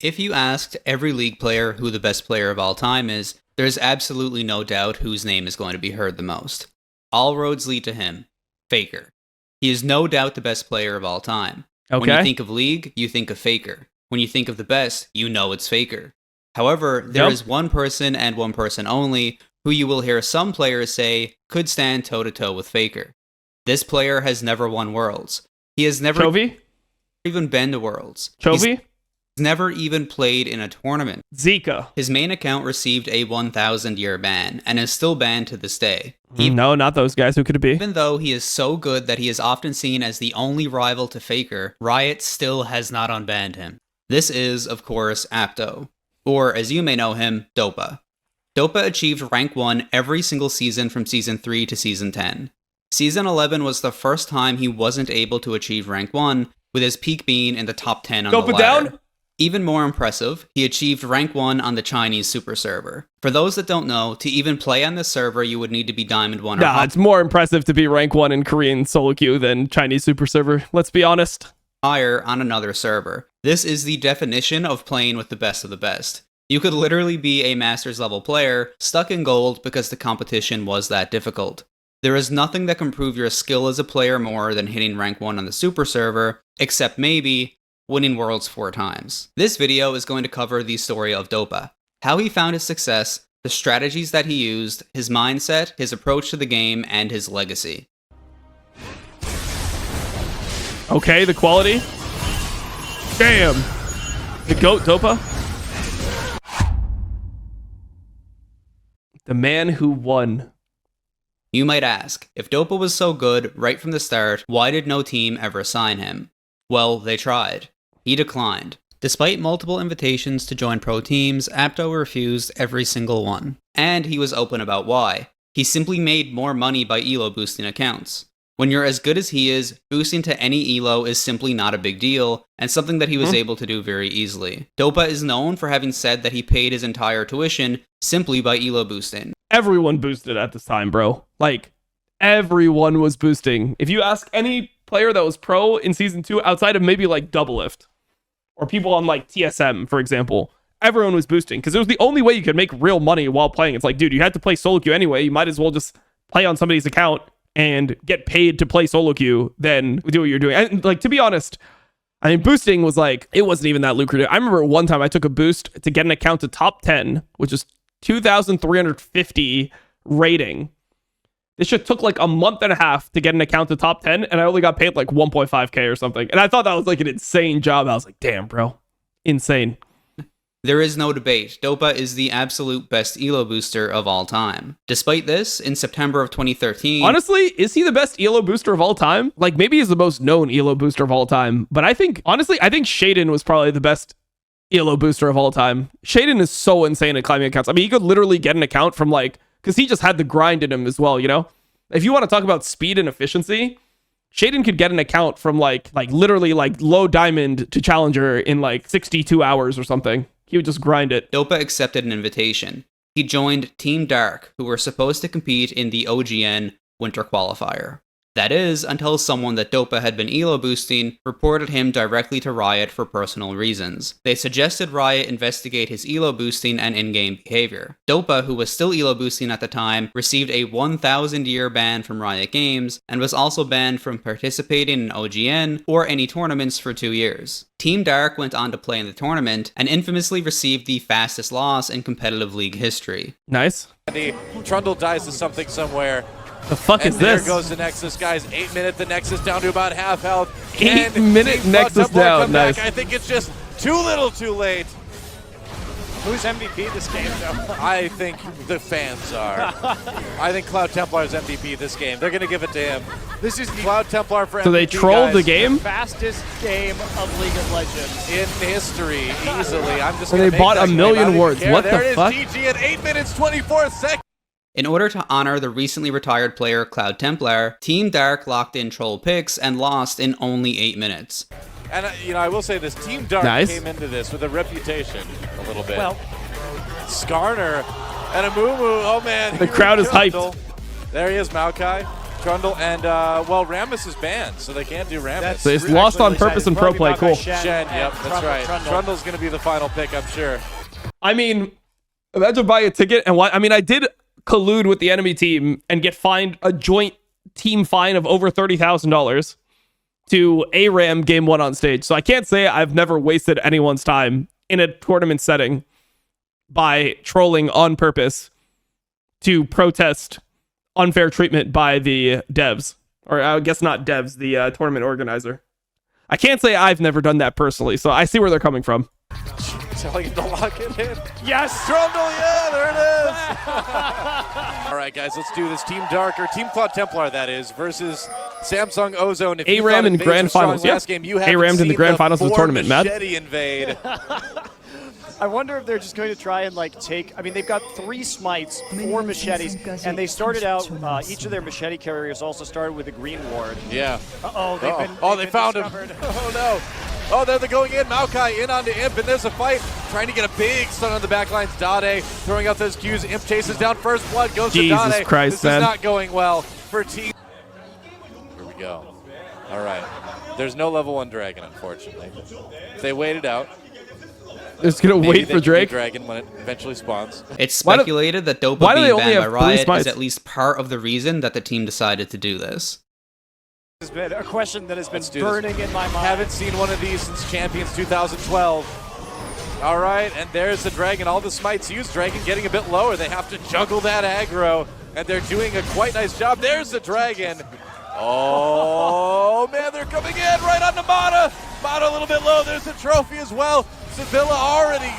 If you asked every League player who the best player of all time is, there's absolutely no doubt whose name is going to be heard the most. All roads lead to him, Faker. He is no doubt the best player of all time. Okay. When you think of League, you think of Faker. When you think of the best, you know it's Faker. However, there is one person and one person only who you will hear some players say could stand toe-to-toe with Faker. This player has never won Worlds. He has never even been to Worlds. He's never even played in a tournament. Zika. His main account received a 1,000-year ban and is still banned to this day. No, not those guys. Who could it be? Even though he is so good that he is often seen as the only rival to Faker, Riot still has not unbanned him. This is, of course, Apto, or as you may know him, Dopa. Dopa achieved rank 1 every single season from Season 3 to Season 10. Season 11 was the first time he wasn't able to achieve rank 1, with his peak being in the top 10 on the ladder. Down? Even more impressive, he achieved rank 1 on the Chinese super server. For those that don't know, to even play on this server, you would need to be Diamond 1 or Nah, it's more impressive to be rank 1 in Korean solo queue than Chinese super server, let's be honest. Higher on another server. This is the definition of playing with the best of the best. You could literally be a Masters level player, stuck in gold because the competition was that difficult. There is nothing that can prove your skill as a player more than hitting rank 1 on the super server, except maybe winning Worlds 4 times. This video is going to cover the story of Dopa, how he found his success, the strategies that he used, his mindset, his approach to the game, and his legacy. Okay, the quality. Damn. The GOAT, Dopa. The man who won. You might ask, if Dopa was so good right from the start, why did no team ever sign him? Well, they tried. He declined. Despite multiple invitations to join pro teams, Apto refused every single one. And he was open about why. He simply made more money by elo boosting accounts. When you're as good as he is, boosting to any elo is simply not a big deal, and something that he was able to do very easily. Dopa is known for having said that he paid his entire tuition simply by elo boosting. Everyone boosted at this time, bro. Like, everyone was boosting. If you ask any player that was pro in Season 2, outside of maybe like Doublelift, or people on like TSM, for example, everyone was boosting, because it was the only way you could make real money while playing. It's like, dude, you had to play solo queue anyway. You might as well just play on somebody's account and get paid to play solo queue than do what you're doing. And like, to be honest, I mean, boosting was like, it wasn't even that lucrative. I remember one time I took a boost to get an account to top 10, which is 2,350 rating. This shit took like a month and a half to get an account to top 10, and I only got paid like 1.5k or something. And I thought that was like an insane job. I was like, damn, bro. Insane. There is no debate. Dopa is the absolute best elo booster of all time. Despite this, in September of 2013... Honestly, is he the best elo booster of all time? Like, maybe he's the most known elo booster of all time. But I think, honestly, I think Shaden was probably the best elo booster of all time. Shaden is so insane at climbing accounts. I mean, he could literally get an account from like... Because he just had the grind in him as well, you know? If you want to talk about speed and efficiency, Shaden could get an account from like literally like low diamond to challenger in like 62 hours or something. He would just grind it. Dopa accepted an invitation. He joined Team Dark, who were supposed to compete in the OGN Winter Qualifier. That is, until someone that Dopa had been elo boosting reported him directly to Riot for personal reasons. They suggested Riot investigate his elo boosting and in-game behavior. Dopa, who was still elo boosting at the time, received a 1,000-year ban from Riot Games, and was also banned from participating in OGN or any tournaments for 2 years. Team Dark went on to play in the tournament, and infamously received the fastest loss in competitive league history. Nice. Trundle dies to something somewhere. The fuck is this? There goes the Nexus, guys. 8 minute, the Nexus down to about half health. 8 minute Nexus down. Nice. I think it's just too little too late. Who's MVP this game, though? I think the fans are. I think Cloud Templar is MVP this game. They're going to give it to him. This is Cloud Templar for MVP, so they trolled the game? Fastest game of League of Legends. In history, easily. I'm just so they bought a million wards. What the fuck? There it is, GG at 8 minutes, 24 seconds. In order to honor the recently retired player Cloud Templar, Team Dark locked in troll picks and lost in only 8 minutes. And you know, I will say this, Team Dark came into this with a reputation a little bit. Well, Skarner and a Moo Moo, oh man. The crowd is hyped. There he is, Maokai. Trundle, and well, Rammus is banned, so they can't do Rammus. So it's lost on purpose in pro play. Cool. Shen, yep, that's right. Trundle's going to be the final pick, I'm sure. I mean, imagine buying a ticket and why. I mean, I did collude with the enemy team and get fined a joint team fine of over $30,000 to ARAM game 1 on stage. So I can't say I've never wasted anyone's time in a tournament setting by trolling on purpose to protest unfair treatment by the devs, or I guess not devs, the tournament organizer. I can't say I've never done that personally, so I see where they're coming from. Telling him to lock it in. Yes! Trundle, yeah, there it is. All right, guys, let's do this. Team Dark, or Team Cloud Templar, that is, versus Samsung Ozone. If ARAM in grand finals, yeah. ARAM in the grand finals of the tournament, Matt. Invade. I wonder if they're just going to try and take. I mean, they've got 3 smites, 4 machetes, and they started out. Each of their machete carriers also started with a green ward. Yeah. They found discovered. him. Oh no. Oh, they're going in. Maokai in onto Imp, and there's a fight. Trying to get a big stun on the back lines. Dade throwing out those Qs. Imp chases down first blood. Goes to Dade. Jesus Christ, this man. is not going well for Team. Here we go. All right. There's no level 1 dragon, unfortunately. If they wait it out. It's going to wait for Drake. Dragon when it eventually spawns. It's speculated that Dopa being banned by Riot is at least part of the reason that the team decided to do this. This has been a question that has been burning in my mind. Haven't seen one of these since Champions 2012. All right, and there's the Dragon. All the smites used. Dragon getting a bit lower. They have to juggle that aggro, and they're doing a quite nice job. There's the Dragon. Oh, man, they're coming in right onto Mata. Mata a little bit low. There's the trophy as well. Sevilla already...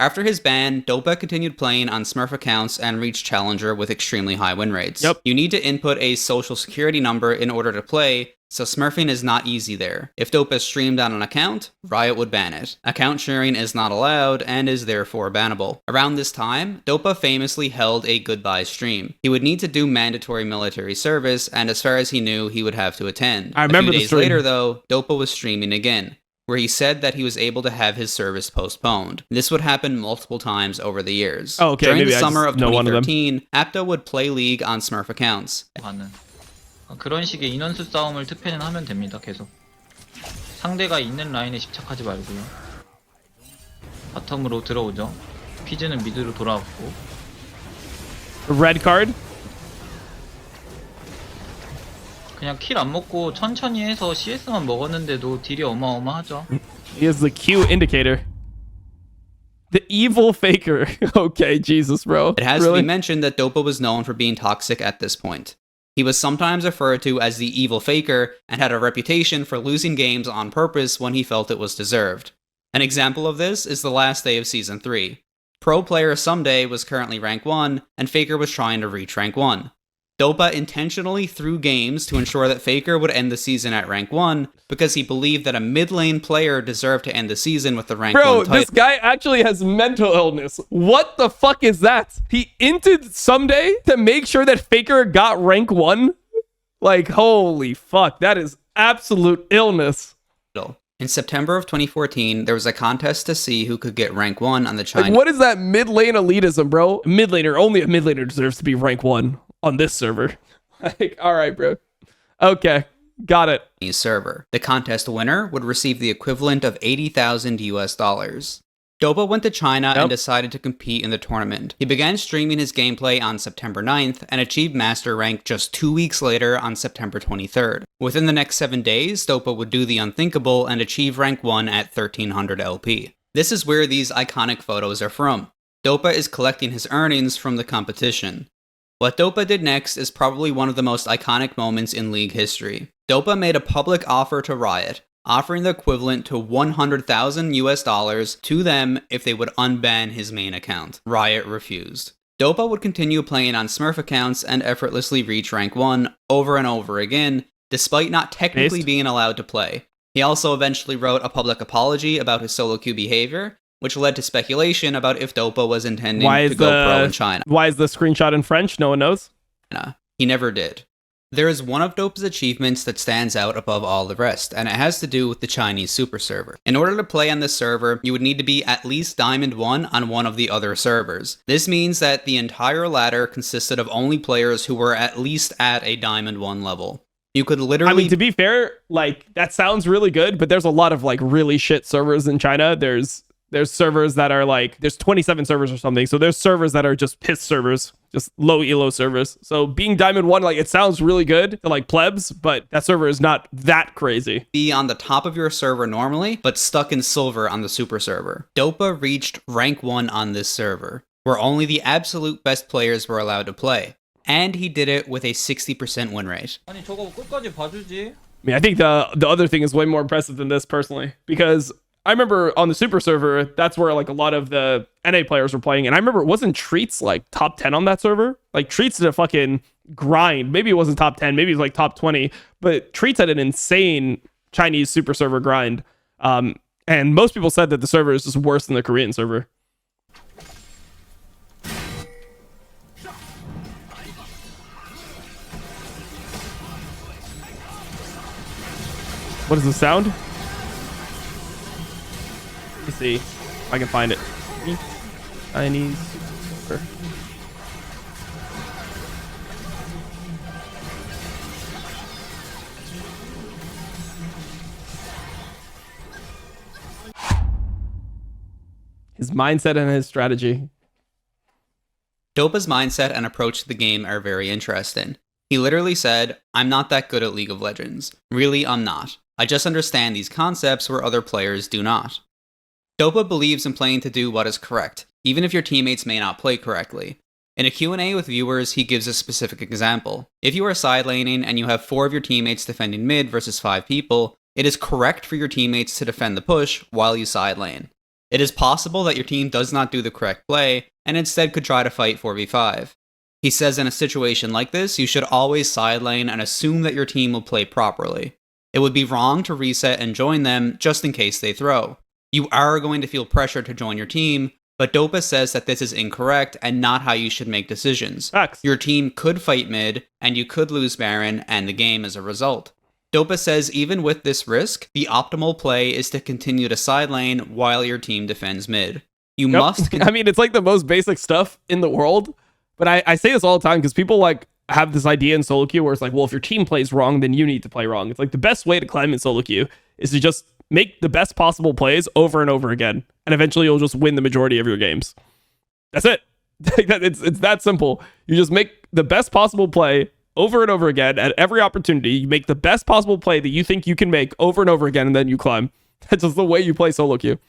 After his ban, Dopa continued playing on Smurf accounts and reached Challenger with extremely high win rates. Yep. You need to input a social security number in order to play, so smurfing is not easy there. If Dopa streamed on an account, Riot would ban it. Account sharing is not allowed and is therefore bannable. Around this time, Dopa famously held a goodbye stream. He would need to do mandatory military service, and as far as he knew, he would have to attend. I remember a few the days stream. later, though, Dopa was streaming again, where he said that he was able to have his service postponed. This would happen multiple times over the years. Oh, okay, During maybe the I summer just of know one of them. 2013, Apta would play League on Smurf accounts. 하는 그런 식의 인원수 싸움을 특패는 하면 됩니다. 계속 상대가 있는 라인에 집착하지 말고요. 바텀으로 들어오죠. 피즈는 미드로 돌아왔고 Red card. 그냥 킬 안 먹고 천천히 해서 CS만 먹었는데도 딜이 어마어마하죠. He has the Q indicator. The evil faker. Okay, Jesus, bro. It has Really? to be mentioned that Dopa was known for being toxic at this point. He was sometimes referred to as the evil faker and had a reputation for losing games on purpose when he felt it was deserved. An example of this is the last day of Season 3. Pro player Someday was currently rank 1, and Faker was trying to reach rank 1. Dopa intentionally threw games to ensure that Faker would end the season at rank 1 because he believed that a mid lane player deserved to end the season with the rank 1 Bro, title. this guy actually has mental illness. What the fuck is that? He inted Someday to make sure that Faker got rank 1? Like, holy fuck. That is absolute illness. In September of 2014, there was a contest to see who could get rank 1 on the Chinese Like, what is that mid lane elitism, bro? Mid laner, only a mid laner deserves to be rank 1 on this server. Like, all right, bro. Okay, got it. server. The contest winner would receive the equivalent of $80,000 US. Dopa went to China and decided to compete in the tournament. He began streaming his gameplay on September 9th and achieved master rank just 2 weeks later on September 23rd. Within the next 7 days, Dopa would do the unthinkable and achieve rank 1 at 1300 LP. This is where these iconic photos are from. Dopa is collecting his earnings from the competition. What Dopa did next is probably one of the most iconic moments in League history. Dopa made a public offer to Riot, offering the equivalent to $100,000 US to them if they would unban his main account. Riot refused. Dopa would continue playing on Smurf accounts and effortlessly reach rank 1 over and over again, despite not technically being allowed to play. He also eventually wrote a public apology about his solo queue behavior, which led to speculation about if Dopa was intending to go pro in China. Why is the screenshot in French? No one knows. He never did. There is one of Dopa's achievements that stands out above all the rest, and it has to do with the Chinese super server. In order to play on this server, you would need to be at least Diamond 1 on one of the other servers. This means that the entire ladder consisted of only players who were at least at a Diamond 1 level. You could literally... I mean, to be fair, like, that sounds really good, but there's a lot of, like, really shit servers in China. There's servers that are, like, there's 27 servers or something, so there's servers that are just piss servers, just low elo servers. So being Diamond 1, like, it sounds really good to, like, plebs, but that server is not that crazy. Be on the top of your server normally, but stuck in silver on the super server. Dopa reached rank 1 on this server, where only the absolute best players were allowed to play. And he did it with a 60% win rate. 아니 저거 끝까지 봐주지. I mean, I think the other thing is way more impressive than this, personally, because I remember on the super server, that's where, like, a lot of the NA players were playing, and I remember, wasn't Treats, like, top 10 on that server? Like, Treats did a fucking grind. Maybe it wasn't top 10, maybe it was, like, top 20, but Treats had an insane Chinese super server grind, and most people said that the server is just worse than the Korean server. What is the sound? Let me see if I can find it. Chinese super. His mindset and his strategy. Dopa's mindset and approach to the game are very interesting. He literally said, "I'm not that good at League of Legends. Really, I'm not. I just understand these concepts where other players do not." Dopa believes in playing to do what is correct, even if your teammates may not play correctly. In a Q&A with viewers, he gives a specific example. If you are side laning and you have 4 of your teammates defending mid versus 5 people, it is correct for your teammates to defend the push while you side lane. It is possible that your team does not do the correct play, and instead could try to fight 4v5. He says in a situation like this, you should always side lane and assume that your team will play properly. It would be wrong to reset and join them just in case they throw. You are going to feel pressure to join your team, but Dopa says that this is incorrect and not how you should make decisions. Facts. Your team could fight mid, and you could lose Baron and the game as a result. Dopa says even with this risk, the optimal play is to continue to side lane while your team defends mid. You must... I mean, it's like the most basic stuff in the world, but I say this all the time because people, like, have this idea in solo queue where it's like, well, if your team plays wrong, then you need to play wrong. It's like the best way to climb in solo queue is to just make the best possible plays over and over again, and eventually you'll just win the majority of your games. That's it. It's that simple. You just make the best possible play over and over again at every opportunity. You make the best possible play that you think you can make over and over again, and then you climb. That's just the way you play solo queue.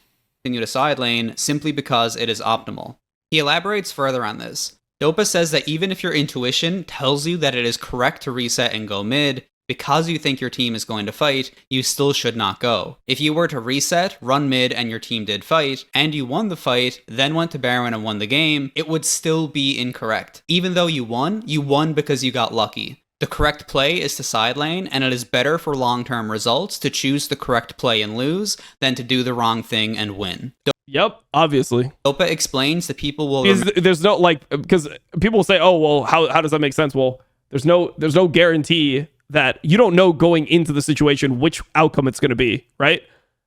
Continue to side lane simply because it is optimal. He elaborates further on this. Dopa says that even if your intuition tells you that it is correct to reset and go mid, because you think your team is going to fight, you still should not go. If you were to reset, run mid, and your team did fight, and you won the fight, then went to Baron and won the game, it would still be incorrect. Even though you won because you got lucky. The correct play is to side lane, and it is better for long-term results to choose the correct play and lose than to do the wrong thing and win. Yep, obviously. Dopa explains that people will... There's no, like, because people will say, oh, well, how does that make sense? Well, there's no guarantee that you don't know going into the situation which outcome it's going to be, right?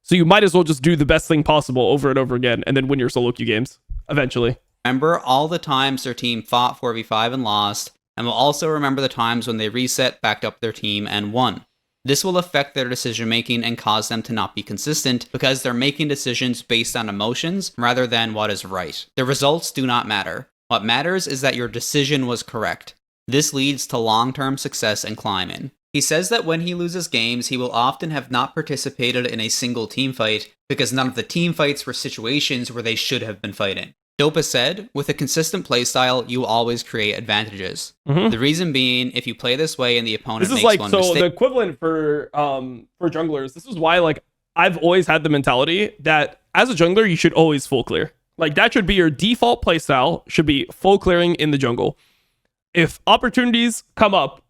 So you might as well just do the best thing possible over and over again and then win your solo queue games eventually. Remember all the times their team fought 4v5 and lost, and will also remember the times when they reset, backed up their team, and won. This will affect their decision making and cause them to not be consistent because they're making decisions based on emotions rather than what is right. The results do not matter. What matters is that your decision was correct. This leads to long-term success and climbing. He says that when he loses games, he will often have not participated in a single team fight because none of the team fights were situations where they should have been fighting. Dopa said, with a consistent playstyle, you always create advantages. Mm-hmm. The reason being, if you play this way and the opponent this is makes like, one so mistake... the equivalent for junglers, this is why, like, I've always had the mentality that as a jungler, you should always full clear. Like, that should be your default playstyle, should be full clearing in the jungle. If opportunities come up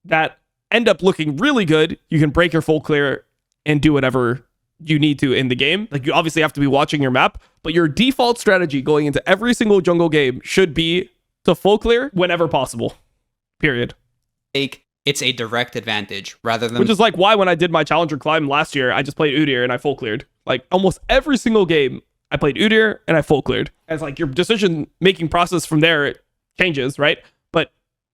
that end up looking really good, you can break your full clear and do whatever you need to in the game. Like, you obviously have to be watching your map, but your default strategy going into every single jungle game should be to full clear whenever possible. Period. It It's a direct advantage rather than... Which is like why when I did my Challenger climb last year, I just played Udyr and I full cleared. Like almost every single game, I played Udyr and I full cleared. And it's like your decision-making process from there, it changes, right? But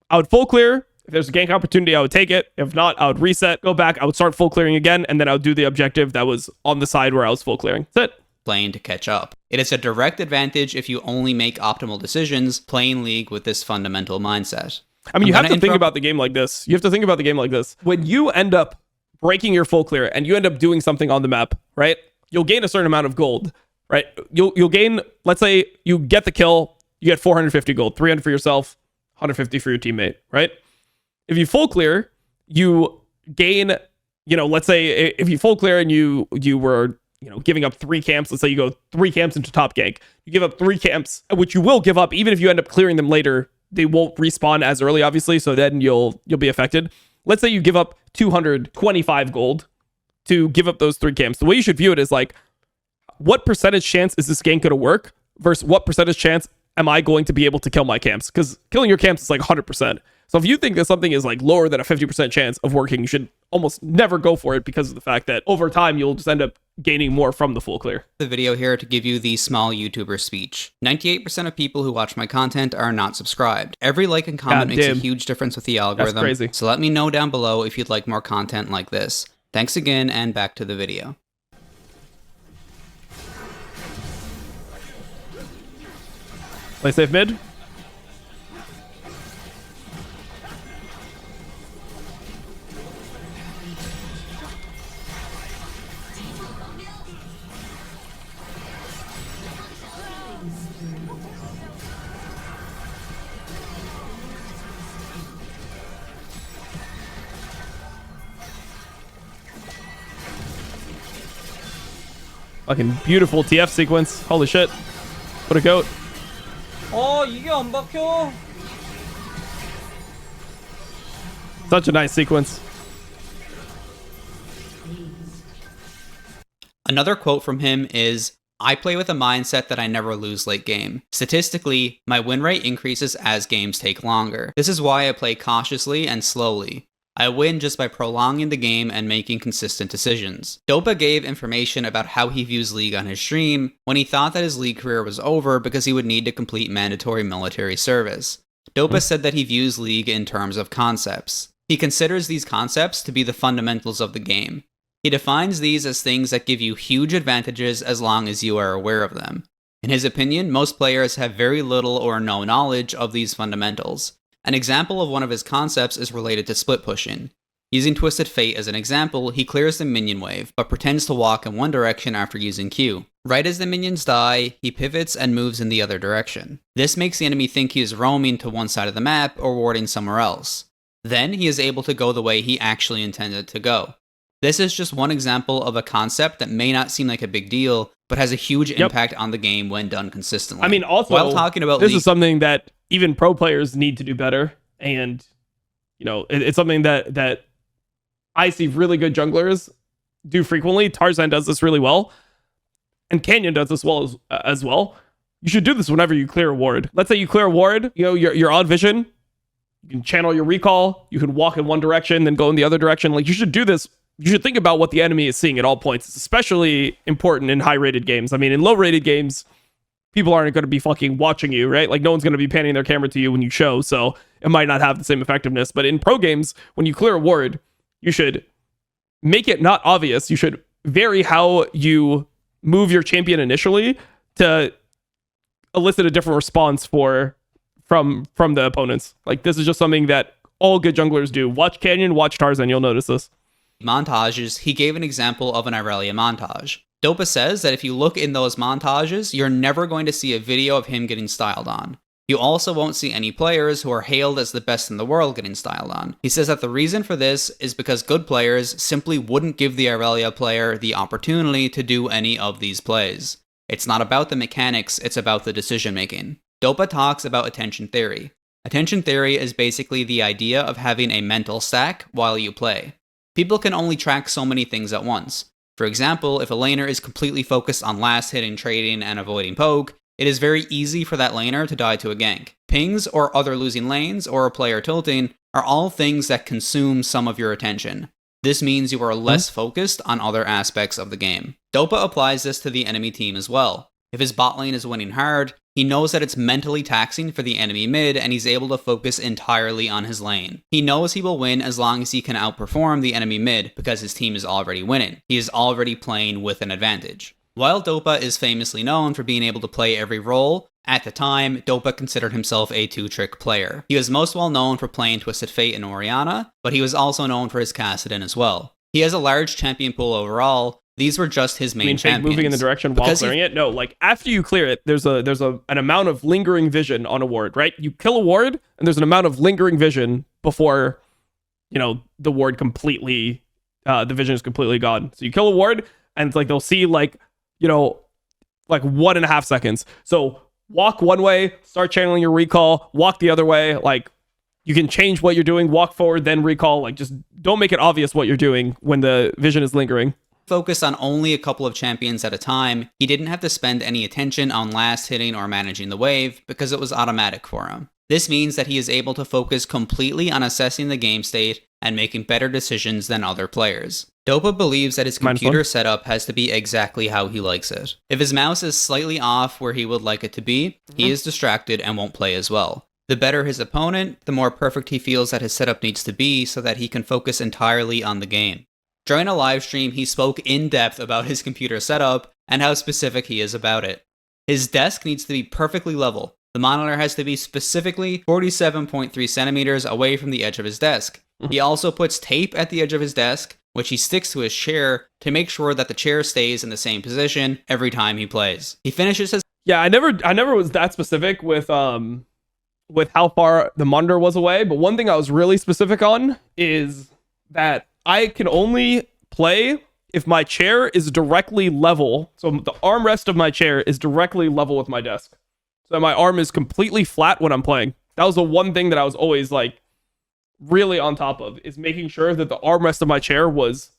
I would full clear. If there's a gank opportunity, I would take it. If not, I would reset, go back, I would start full clearing again, and then I would do the objective that was on the side where I was full clearing. That's it. playing to catch up. It is a direct advantage if you only make optimal decisions playing League with this fundamental mindset. I mean, you have to think about the game like this. You have to think about the game like this. When you end up breaking your full clear and you end up doing something on the map, right? You'll gain a certain amount of gold, right? You'll gain, let's say you get the kill, you get 450 gold, 300 for yourself, 150 for your teammate, right? If you full clear, you gain, let's say if you full clear and you were, giving up 3 camps, let's say you go 3 camps into top gank, you give up 3 camps, which you will give up even if you end up clearing them later. They won't respawn as early, obviously, so then you'll be affected. Let's say you give up 225 gold to give up those 3 camps. The way you should view it is like, what percentage chance is this gank going to work versus what percentage chance am I going to be able to kill my camps? Because killing your camps is like 100%. So if you think that something is like lower than a 50% chance of working, you should almost never go for it because of the fact that over time you'll just end up gaining more from the full clear. The video here to give you the small YouTuber speech. 98% of people who watch my content are not subscribed. Every like and comment makes a huge difference with the algorithm. That's crazy. So let me know down below if you'd like more content like this. Thanks again, and back to the video. Play safe mid. Fucking beautiful TF sequence. Holy shit. What a goat. 이게 안 박혀. Such a nice sequence. Another quote from him is, "I play with a mindset that I never lose late game. Statistically, my win rate increases as games take longer. This is why I play cautiously and slowly. I win just by prolonging the game and making consistent decisions." Dopa gave information about how he views League on his stream when he thought that his League career was over because he would need to complete mandatory military service. Dopa said that he views League in terms of concepts. He considers these concepts to be the fundamentals of the game. He defines these as things that give you huge advantages as long as you are aware of them. In his opinion, most players have very little or no knowledge of these fundamentals. An example of one of his concepts is related to split pushing. Using Twisted Fate as an example, he clears the minion wave, but pretends to walk in one direction after using Q. Right as the minions die, he pivots and moves in the other direction. This makes the enemy think he is roaming to one side of the map or warding somewhere else. Then he is able to go the way he actually intended to go. This is just one example of a concept that may not seem like a big deal, but has a huge impact on the game when done consistently. I mean, also, while talking about this is something that even pro players need to do better, and it's something that I see really good junglers do frequently. Tarzan does this really well, and Canyon does this well as well. You should do this whenever you clear a ward. Let's say you clear a ward, you're on vision, you can channel your recall, you can walk in one direction, then go in the other direction. Like, you should do this. You should think about what the enemy is seeing at all points. It's especially important in high-rated games. I mean, in low-rated games, people aren't going to be fucking watching you, right? Like, no one's going to be panning their camera to you when you show, so it might not have the same effectiveness. But in pro games, when you clear a ward, you should make it not obvious. You should vary how you move your champion initially to elicit a different response from the opponents. Like, this is just something that all good junglers do. Watch Canyon, watch Tarzan, you'll notice this. Montages, he gave an example of an Irelia montage. Dopa says that if you look in those montages, you're never going to see a video of him getting styled on. You also won't see any players who are hailed as the best in the world getting styled on. He says that the reason for this is because good players simply wouldn't give the Irelia player the opportunity to do any of these plays. It's not about the mechanics, it's about the decision making. Dopa talks about attention theory. Attention theory is basically the idea of having a mental stack while you play. People can only track so many things at once. For example, if a laner is completely focused on last hitting, trading, and avoiding poke, it is very easy for that laner to die to a gank. Pings or other losing lanes or a player tilting are all things that consume some of your attention. This means you are less focused on other aspects of the game. Dopa applies this to the enemy team as well. If his bot lane is winning hard, he knows that it's mentally taxing for the enemy mid, and he's able to focus entirely on his lane. He knows he will win as long as he can outperform the enemy mid, because his team is already winning. He is already playing with an advantage. While Dopa is famously known for being able to play every role, at the time, Dopa considered himself a two-trick player. He was most well known for playing Twisted Fate and Orianna, but he was also known for his Kassadin as well. He has a large champion pool overall. These were just his main champions. Moving in the direction while clearing it? No, like after you clear it, there's an amount of lingering vision on a ward, right? You kill a ward, and there's an amount of lingering vision before, the ward completely, the vision is completely gone. So you kill a ward, and it's like they'll see like 1.5 seconds. So walk one way, start channeling your recall, walk the other way, like you can change what you're doing, walk forward, then recall, like just don't make it obvious what you're doing when the vision is lingering. Focus on only a couple of champions at a time, he didn't have to spend any attention on last hitting or managing the wave because it was automatic for him. This means that he is able to focus completely on assessing the game state and making better decisions than other players. Dopa believes that his computer setup has to be exactly how he likes it. If his mouse is slightly off where he would like it to be, he is distracted and won't play as well. The better his opponent, the more perfect he feels that his setup needs to be so that he can focus entirely on the game. During a live stream, he spoke in depth about his computer setup and how specific he is about it. His desk needs to be perfectly level. The monitor has to be specifically 47.3 centimeters away from the edge of his desk. He also puts tape at the edge of his desk, which he sticks to his chair to make sure that the chair stays in the same position every time he plays. He finishes his... Yeah, I never was that specific with how far the monitor was away, but one thing I was really specific on is that I can only play if my chair is directly level. So the armrest of my chair is directly level with my desk. So my arm is completely flat when I'm playing. That was the one thing that I was always like really on top of, is making sure that the armrest of my chair was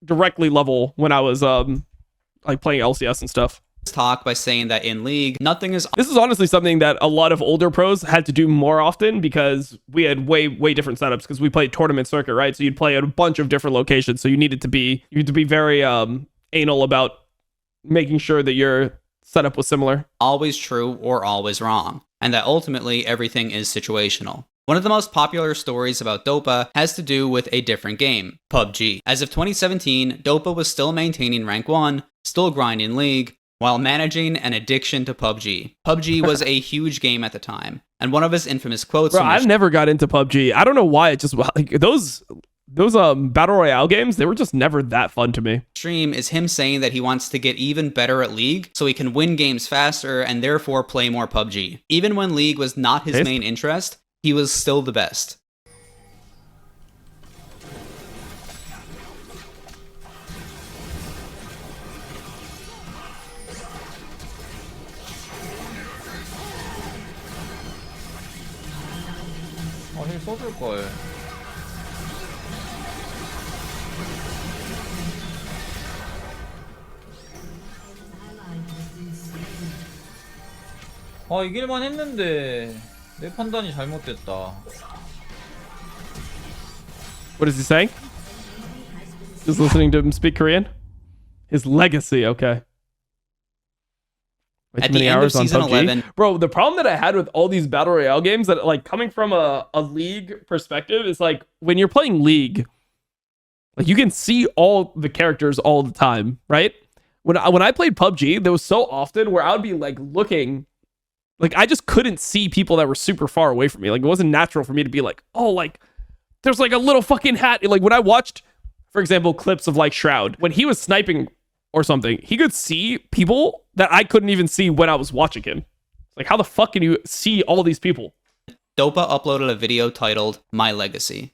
directly level when I was like playing LCS and stuff. Talk by saying that in League, This is honestly something that a lot of older pros had to do more often because we had way different setups because we played tournament circuit, right? So you'd play at a bunch of different locations. So you need to be very anal about making sure that your setup was similar. Always true or always wrong, and that ultimately everything is situational. One of the most popular stories about Dopa has to do with a different game, PUBG. As of 2017, Dopa was still maintaining rank 1, still grinding League, while managing an addiction to PUBG. PUBG was a huge game at the time, and one of his infamous quotes... Bro, I never got into PUBG. I don't know why. It just... like those Battle Royale games, they were just never that fun to me. Stream is him saying that he wants to get even better at League so he can win games faster and therefore play more PUBG. Even when League was not his main interest, he was still the best. 힐 써줄걸. 이길만 했는데 내 판단이 잘못됐다. What is he saying? Just listening to him speak Korean? His legacy, okay. At the end of season 11, bro, the problem that I had with all these battle royale games, that like coming from a League perspective, is like when you're playing League, like you can see all the characters all the time, right? When I played PUBG, there was so often where I would be like looking, like I just couldn't see people that were super far away from me. Like it wasn't natural for me to be like, oh, like there's like a little fucking hat. Like when I watched, for example, clips of like Shroud, when he was sniping or something, he could see people that I couldn't even see when I was watching him. Like, how the fuck can you see all these people? Dopa uploaded a video titled My Legacy.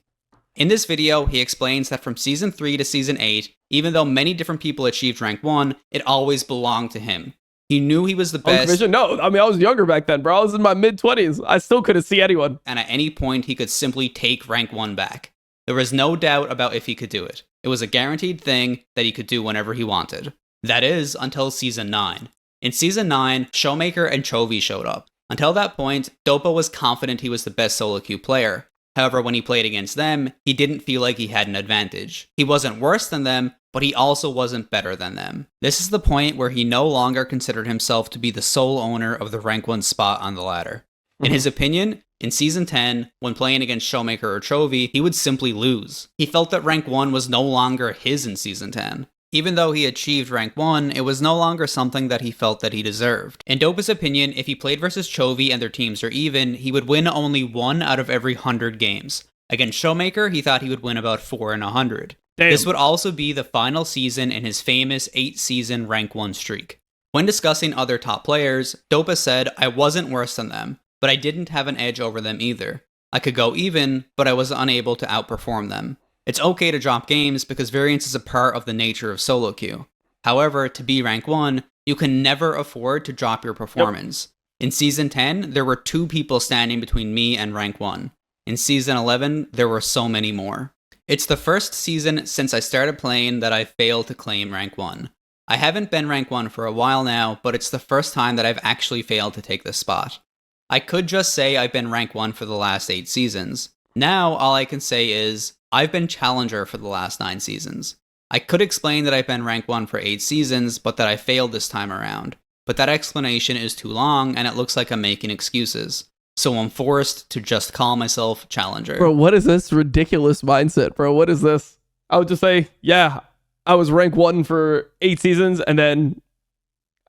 In this video, he explains that from Season 3 to Season 8, even though many different people achieved rank 1, it always belonged to him. He knew he was the best. No, I mean, I was younger back then, bro. I was in my mid-20s. I still couldn't see anyone. And at any point, he could simply take rank 1 back. There was no doubt about if he could do it. It was a guaranteed thing that he could do whenever he wanted. That is, until Season 9. In Season 9, Showmaker and Chovy showed up. Until that point, Dopa was confident he was the best solo queue player. However, when he played against them, he didn't feel like he had an advantage. He wasn't worse than them, but he also wasn't better than them. This is the point where he no longer considered himself to be the sole owner of the rank 1 spot on the ladder. In his opinion, in Season 10, when playing against Showmaker or Chovy, he would simply lose. He felt that rank 1 was no longer his in Season 10. Even though he achieved rank 1, it was no longer something that he felt that he deserved. In Dopa's opinion, if he played versus Chovy and their teams are even, he would win only 1 out of every 100 games. Against Showmaker, he thought he would win about 4 in 100. Damn. This would also be the final season in his famous 8-season rank 1 streak. When discussing other top players, Dopa said, "I wasn't worse than them, but I didn't have an edge over them either. I could go even, but I was unable to outperform them. It's okay to drop games because variance is a part of the nature of solo queue. However, to be rank 1, you can never afford to drop your performance. In Season 10, there were 2 people standing between me and rank 1. In Season 11, there were so many more. It's the first season since I started playing that I failed to claim rank 1. I haven't been rank 1 for a while now, but it's the first time that I've actually failed to take this spot. I could just say I've been rank 1 for the last 8 seasons. Now, all I can say is, I've been challenger for the last 9 seasons. I could explain that I've been rank 1 for 8 seasons, but that I failed this time around. But that explanation is too long, and it looks like I'm making excuses. So I'm forced to just call myself challenger." Bro, what is this ridiculous mindset, bro? What is this? I would just say, yeah, I was rank 1 for 8 seasons, and then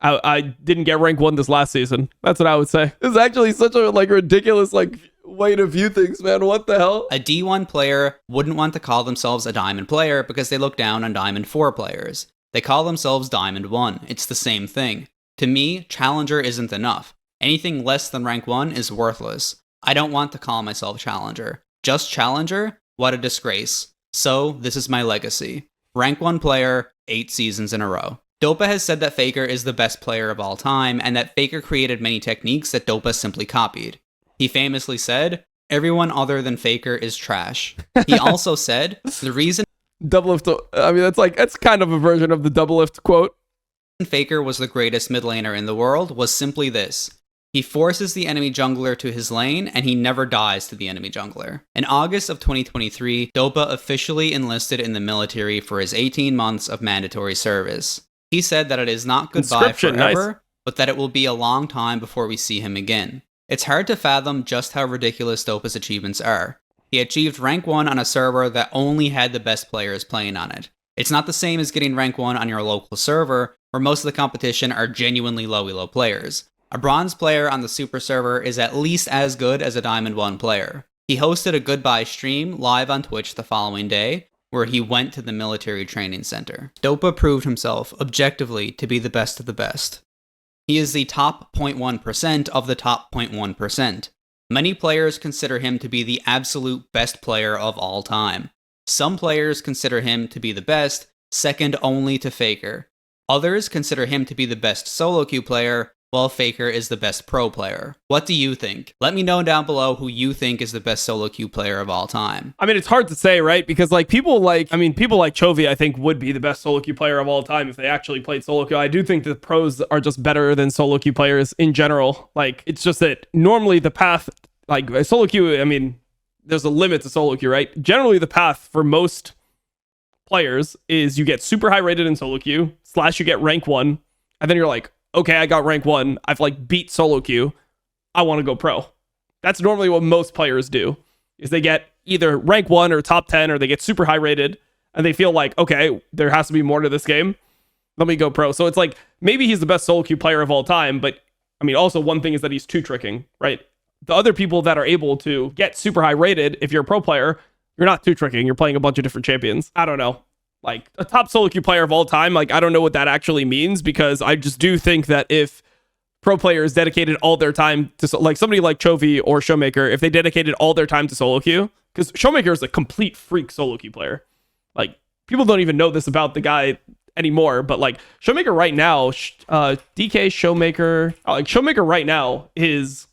I didn't get rank 1 this last season. That's what I would say. It's actually such a ridiculous way to view things, man. What the hell? A D1 player wouldn't want to call themselves a Diamond player because they look down on Diamond 4 players. They call themselves Diamond 1. It's the same thing. To me, challenger isn't enough. Anything less than rank 1 is worthless. I don't want to call myself challenger. Just challenger? What a disgrace. So, this is my legacy. Rank 1 player, 8 seasons in a row. Dopa has said that Faker is the best player of all time, and that Faker created many techniques that Dopa simply copied. He famously said, "Everyone other than Faker is trash." He also said, the reason Double lift. I mean, that's kind of a version of the double lift quote. Faker was the greatest mid laner in the world was simply this. He forces the enemy jungler to his lane, and he never dies to the enemy jungler. In August of 2023, Dopa officially enlisted in the military for his 18 months of mandatory service. He said that it is not goodbye forever, nice. but that it will be a long time before we see him again. It's hard to fathom just how ridiculous Dopa's achievements are. He achieved rank 1 on a server that only had the best players playing on it. It's not the same as getting rank 1 on your local server, where most of the competition are genuinely low elo players. A bronze player on the super server is at least as good as a diamond 1 player. He hosted a goodbye stream live on Twitch the following day, where he went to the military training center. Dopa proved himself objectively to be the best of the best. He is the top 0.1% of the top 0.1%. Many players consider him to be the absolute best player of all time. Some players consider him to be the best, second only to Faker. Others consider him to be the best solo queue player, while Faker is the best pro player. What do you think? Let me know down below who you think is the best solo queue player of all time. I mean, it's hard to say, right? Because people like Chovy, I think, would be the best solo queue player of all time if they actually played solo queue. I do think the pros are just better than solo queue players in general. It's just that normally the path, solo queue, I mean, there's a limit to solo queue, right? Generally, the path for most players is you get super high rated in solo queue, / you get rank 1, and then you're like, okay, I got rank 1. I've beat solo queue. I want to go pro. That's normally what most players do, is they get either rank 1 or top 10, or they get super high rated, and they feel like, okay, there has to be more to this game. Let me go pro. So it's maybe he's the best solo queue player of all time, but I mean, also one thing is that he's 2-tricking, right? The other people that are able to get super high rated, if you're a pro player, you're not 2-tricking. You're playing a bunch of different champions. I don't know. A top solo queue player of all time, I don't know what that actually means, because I just do think that if pro players dedicated all their time to, somebody like Chovy or Showmaker, if they dedicated all their time to solo queue, because Showmaker is a complete freak solo queue player. People don't even know this about the guy anymore, but Showmaker right now, DK Showmaker, Showmaker right now is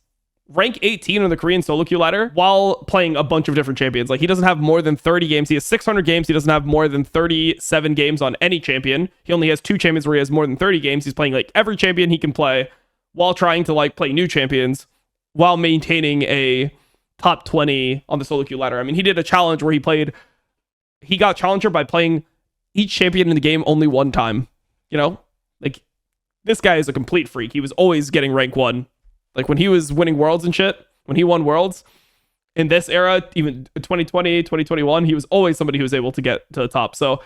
rank 18 on the Korean solo queue ladder while playing a bunch of different champions. He doesn't have more than 30 games. He has 600 games. He doesn't have more than 37 games on any champion. He only has 2 champions where he has more than 30 games. He's playing every champion he can play while trying to play new champions while maintaining a top 20 on the solo queue ladder. I mean, he did a challenge where he got challenger by playing each champion in the game only one time. You know, like, this guy is a complete freak. He was always getting rank 1. Like, when he was winning worlds and shit, when he won worlds in this era, even 2020, 2021, he was always somebody who was able to get to the top. So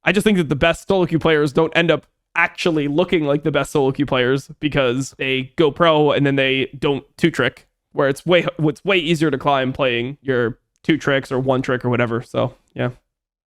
I just think that the best solo queue players don't end up actually looking like the best solo queue players because they go pro and then they don't 2-trick, where it's way easier to climb playing your 2 tricks or 1 trick or whatever. So yeah.